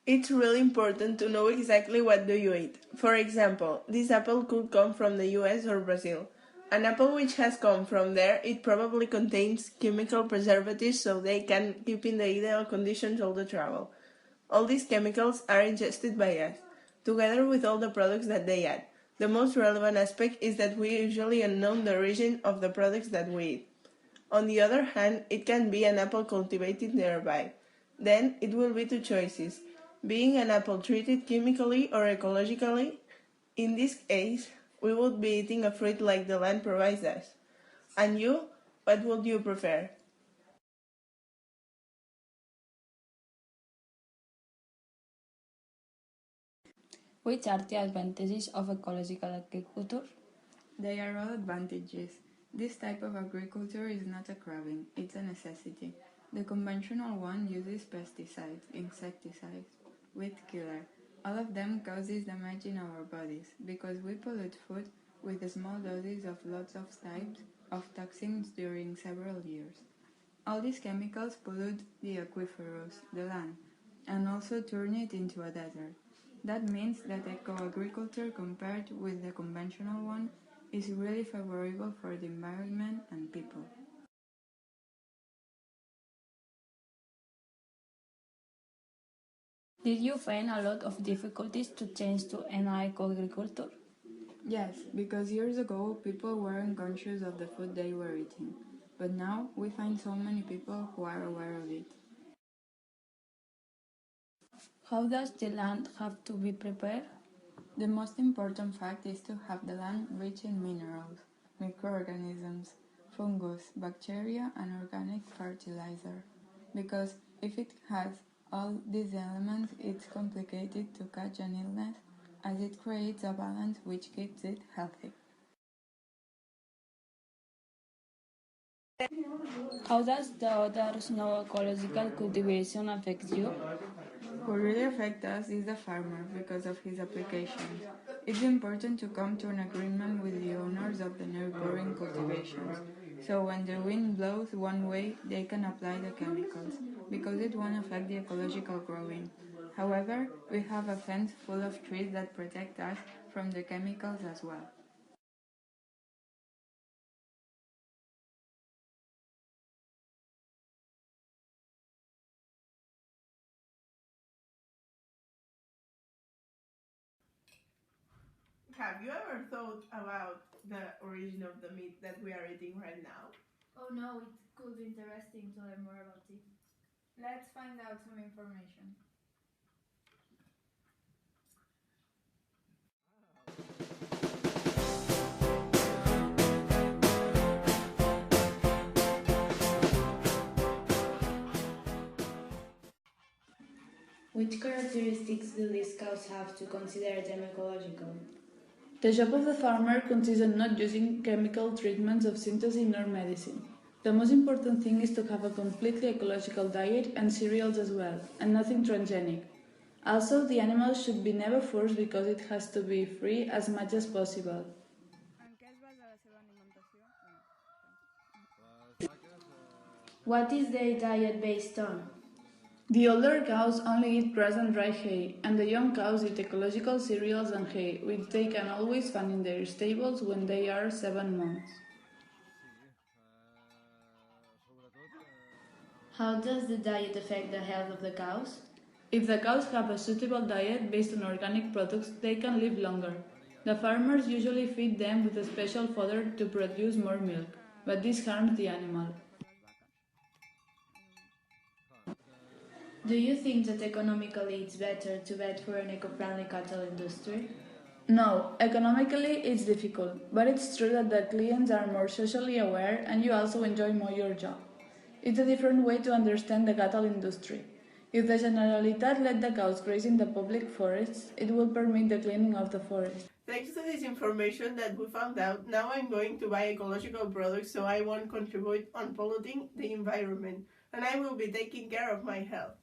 It's really important to know exactly what do you eat. For example, this apple could come from the US or Brazil. An apple which has come from there, it probably contains chemical preservatives so they can keep in the ideal conditions all the travel. All these chemicals are ingested by us, together with all the products that they add. The most relevant aspect is that we usually know the origin of the products that we eat. On the other hand, it can be an apple cultivated nearby. Then it will be two choices, being an apple treated chemically or ecologically. In this case, we would be eating a fruit like the land provides us. And you, what would you prefer? Which are the advantages of ecological agriculture? They are all advantages. This type of agriculture is not a craving, it's a necessity. The conventional one uses pesticides, insecticides, weed killer. All of them causes damage in our bodies because we pollute food with small doses of lots of types of toxins during several years. All these chemicals pollute the aquifers, the land, and also turn it into a desert. That means that eco-agriculture compared with the conventional one is really favorable for the environment and people. Did you find a lot of difficulties to change to eco-agriculture? Yes, because years ago people weren't conscious of the food they were eating, but now we find so many people who are aware of it. How does the land have to be prepared? The most important fact is to have the land rich in minerals, microorganisms, fungus, bacteria, and organic fertilizer. Because if it has all these elements, it's complicated to catch an illness, as it creates a balance which keeps it healthy. How does the other snow ecological cultivation affect you? What really affects us is the farmer because of his applications. It's important to come to an agreement with the owners of the neighboring cultivations, so when the wind blows one way, they can apply the chemicals, because it won't affect the ecological growing. However, we have a fence full of trees that protect us from the chemicals as well. Have you ever thought about the origin of the meat that we are eating right now? Oh no, it could be interesting to learn more about it. Let's find out some information. Which characteristics do these cows have to consider them ecological? The job of the farmer consists in not using chemical treatments of synthesis nor medicine. The most important thing is to have a completely ecological diet and cereals as well, and nothing transgenic. Also, the animals should be never forced because it has to be free as much as possible. What is their diet based on? The older cows only eat grass and dry hay, and the young cows eat ecological cereals and hay, which they can always find in their stables when they are 7 months. How does the diet affect the health of the cows? If the cows have a suitable diet based on organic products, they can live longer. The farmers usually feed them with a special fodder to produce more milk, but this harms the animal. Do you think that economically it's better to bet for an eco-friendly cattle industry? No, economically it's difficult, but it's true that the clients are more socially aware and you also enjoy more your job. It's a different way to understand the cattle industry. If the Generalitat let the cows graze in the public forests, it will permit the cleaning of the forest. Thanks to this information that we found out, now I'm going to buy ecological products so I won't contribute on polluting the environment, and I will be taking care of my health.